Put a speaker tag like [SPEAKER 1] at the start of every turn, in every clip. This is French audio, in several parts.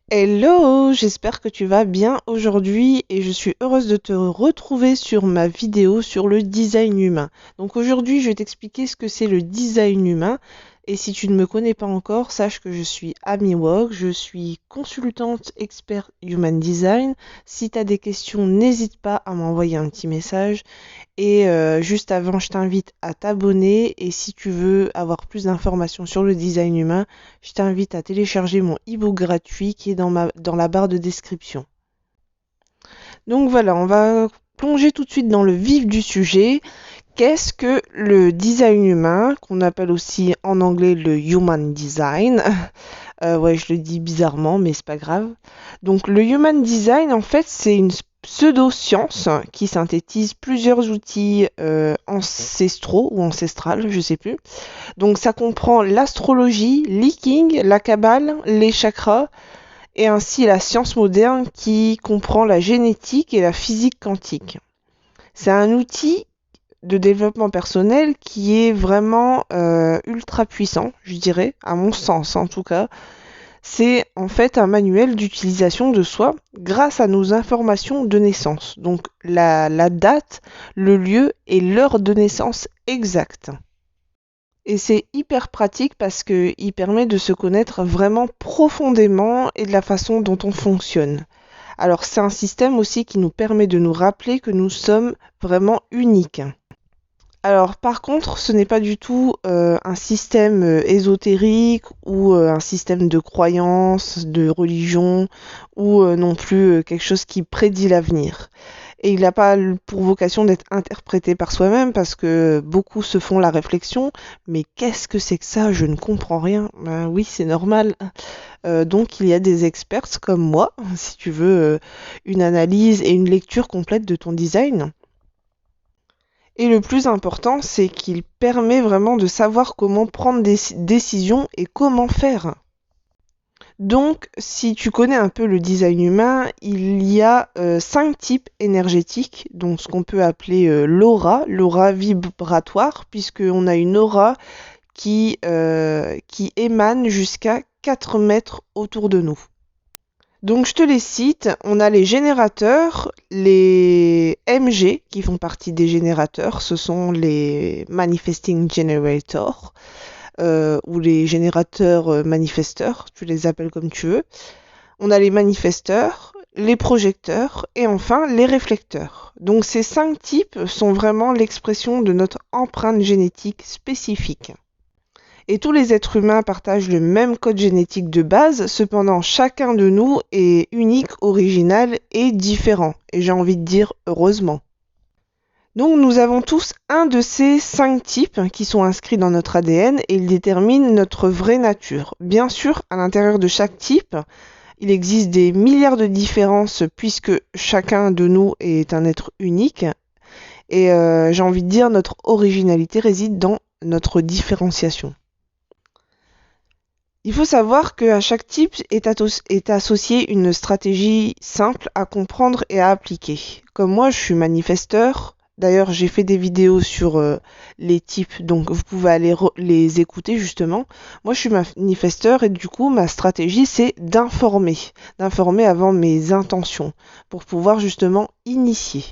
[SPEAKER 1] Hello, j'espère que tu vas bien aujourd'hui et je suis heureuse de te retrouver sur ma vidéo sur le design humain. Donc aujourd'hui, je vais t'expliquer ce que c'est le design humain et si tu ne me connais pas encore, sache que je suis Amy Wog, je suis consultante expert human design. Si tu as des questions, n'hésite pas à m'envoyer un petit message. Et juste avant, je t'invite à t'abonner et si tu veux avoir plus d'informations sur le design humain, je t'invite à télécharger mon e-book gratuit qui est dans la barre de description. Donc voilà, on va plonger tout de suite dans le vif du sujet. Qu'est-ce que le design humain, qu'on appelle aussi en anglais le human design? Ouais, je le dis bizarrement, mais c'est pas grave. Donc le human design, en fait, c'est une pseudo-science qui synthétise plusieurs outils ancestraux ou ancestrales, je sais plus. Donc ça comprend l'astrologie, l'I Ching, la Kabbale, les chakras et ainsi la science moderne qui comprend la génétique et la physique quantique. C'est un outil de développement personnel qui est vraiment ultra puissant, je dirais, à mon sens en tout cas. C'est en fait un manuel d'utilisation de soi grâce à nos informations de naissance. Donc la date, le lieu et l'heure de naissance exacte. Et c'est hyper pratique parce qu'il permet de se connaître vraiment profondément et de la façon dont on fonctionne. Alors c'est un système aussi qui nous permet de nous rappeler que nous sommes vraiment uniques. Alors par contre, ce n'est pas du tout un système ésotérique ou un système de croyance, de religion ou non plus quelque chose qui prédit l'avenir. Et il n'a pas pour vocation d'être interprété par soi-même parce que beaucoup se font la réflexion, mais qu'est-ce que c'est que ça? Je ne comprends rien. Ben oui, c'est normal. Donc il y a des experts comme moi, si tu veux une analyse et une lecture complète de ton design. Et le plus important, c'est qu'il permet vraiment de savoir comment prendre des décisions et comment faire. Donc, si tu connais un peu le design humain, il y a 5 types énergétiques, donc ce qu'on peut appeler l'aura vibratoire, puisqu'on a une aura qui émane jusqu'à 4 mètres autour de nous. Donc je te les cite, on a les générateurs, les MG qui font partie des générateurs, ce sont les Manifesting Generators ou les générateurs manifesteurs, tu les appelles comme tu veux. On a les manifesteurs, les projecteurs et enfin les réflecteurs. Donc ces 5 types sont vraiment l'expression de notre empreinte génétique spécifique. Et tous les êtres humains partagent le même code génétique de base, cependant chacun de nous est unique, original et différent. Et j'ai envie de dire heureusement. Donc nous avons tous un de ces 5 types qui sont inscrits dans notre ADN et ils déterminent notre vraie nature. Bien sûr, à l'intérieur de chaque type, il existe des milliards de différences puisque chacun de nous est un être unique. Et j'ai envie de dire notre originalité réside dans notre différenciation. Il faut savoir qu'à chaque type est associée une stratégie simple à comprendre et à appliquer. Comme moi, je suis manifesteur. D'ailleurs, j'ai fait des vidéos sur les types, donc vous pouvez aller les écouter justement. Moi, je suis manifesteur et du coup, ma stratégie, c'est d'informer avant mes intentions, pour pouvoir justement initier.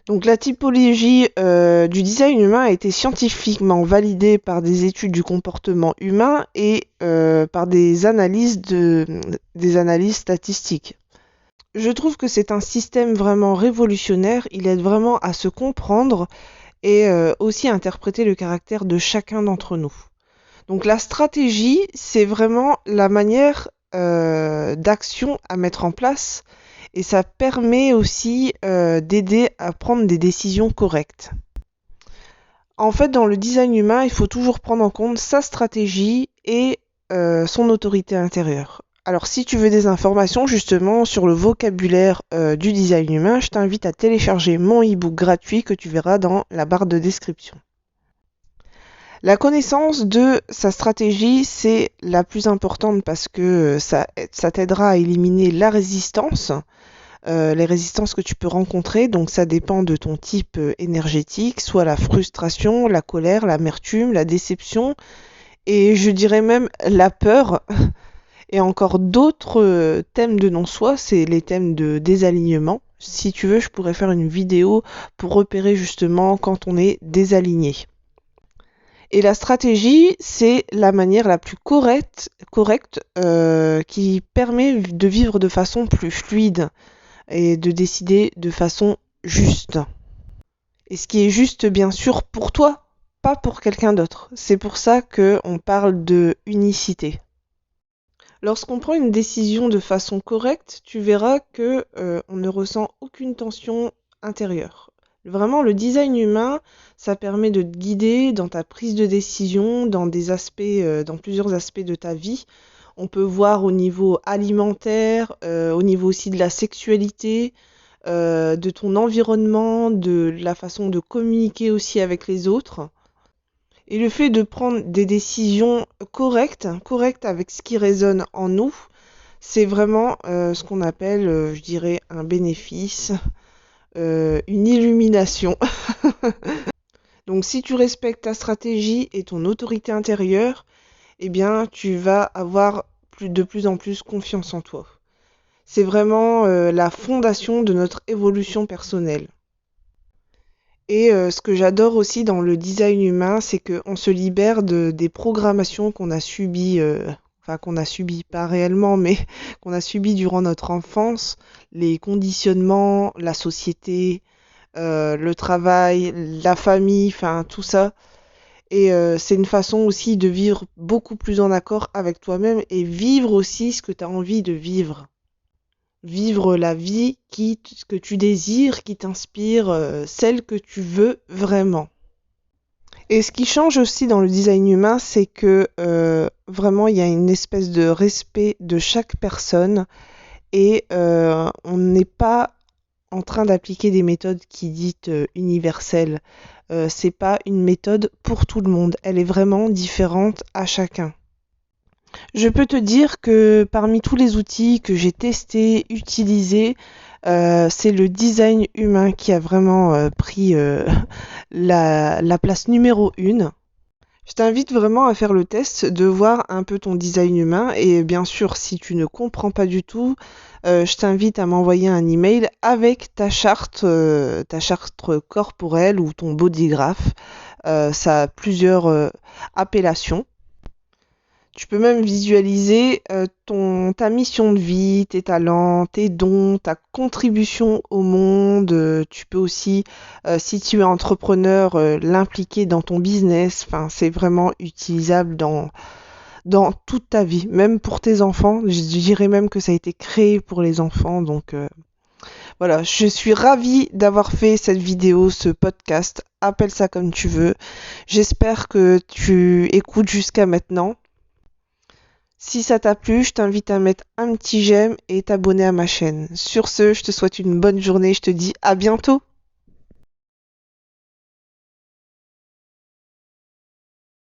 [SPEAKER 1] Donc la typologie du design humain a été scientifiquement validée par des études du comportement humain et par des analyses statistiques. Je trouve que c'est un système vraiment révolutionnaire, il aide vraiment à se comprendre et aussi à interpréter le caractère de chacun d'entre nous. Donc la stratégie, c'est vraiment la manière d'action à mettre en place et ça permet aussi d'aider à prendre des décisions correctes. En fait, dans le design humain, il faut toujours prendre en compte sa stratégie et son autorité intérieure. Alors si tu veux des informations justement sur le vocabulaire du design humain, je t'invite à télécharger mon e-book gratuit que tu verras dans la barre de description. La connaissance de sa stratégie, c'est la plus importante parce que ça t'aidera à éliminer la résistance, les résistances que tu peux rencontrer. Donc ça dépend de ton type énergétique, soit la frustration, la colère, l'amertume, la déception et je dirais même la peur. Et encore d'autres thèmes de non-soi, c'est les thèmes de désalignement. Si tu veux, je pourrais faire une vidéo pour repérer justement quand on est désaligné. Et la stratégie, c'est la manière la plus correcte qui permet de vivre de façon plus fluide et de décider de façon juste. Et ce qui est juste, bien sûr, pour toi, pas pour quelqu'un d'autre. C'est pour ça qu'on parle de unicité. Lorsqu'on prend une décision de façon correcte, tu verras que on ne ressent aucune tension intérieure. Vraiment, le design humain, ça permet de te guider dans ta prise de décision, dans des aspects, dans plusieurs aspects de ta vie. On peut voir au niveau alimentaire, au niveau aussi de la sexualité, de ton environnement, de la façon de communiquer aussi avec les autres. Et le fait de prendre des décisions correctes avec ce qui résonne en nous, c'est vraiment ce qu'on appelle, je dirais, un bénéfice, une illumination. Donc si tu respectes ta stratégie et ton autorité intérieure, eh bien tu vas avoir de plus en plus confiance en toi. C'est vraiment la fondation de notre évolution personnelle. Et ce que j'adore aussi dans le design humain, c'est qu'on se libère des programmations qu'on a subies, enfin qu'on a subies pas réellement, mais qu'on a subies durant notre enfance, les conditionnements, la société, le travail, la famille, enfin tout ça. Et c'est une façon aussi de vivre beaucoup plus en accord avec toi-même et vivre aussi ce que tu as envie de vivre. Vivre la vie que tu désires, qui t'inspire, celle que tu veux vraiment. Et ce qui change aussi dans le design humain, c'est que vraiment il y a une espèce de respect de chaque personne et on n'est pas en train d'appliquer des méthodes qui dites universelles. C'est pas une méthode pour tout le monde. Elle est vraiment différente à chacun. Je peux te dire que parmi tous les outils que j'ai testés, utilisés, c'est le design humain qui a vraiment pris la place numéro 1. Je t'invite vraiment à faire le test, de voir un peu ton design humain et bien sûr, si tu ne comprends pas du tout, je t'invite à m'envoyer un email avec ta charte corporelle ou ton bodygraph. Ça a plusieurs appellations. Tu peux même visualiser ta mission de vie, tes talents, tes dons, ta contribution au monde. Tu peux aussi, si tu es entrepreneur, l'impliquer dans ton business. Enfin, c'est vraiment utilisable dans toute ta vie, même pour tes enfants. Je dirais même que ça a été créé pour les enfants. Donc voilà, je suis ravie d'avoir fait cette vidéo, ce podcast. Appelle ça comme tu veux. J'espère que tu écoutes jusqu'à maintenant. Si ça t'a plu, je t'invite à mettre un petit j'aime et t'abonner à ma chaîne. Sur ce, je te souhaite une bonne journée, je te dis à bientôt.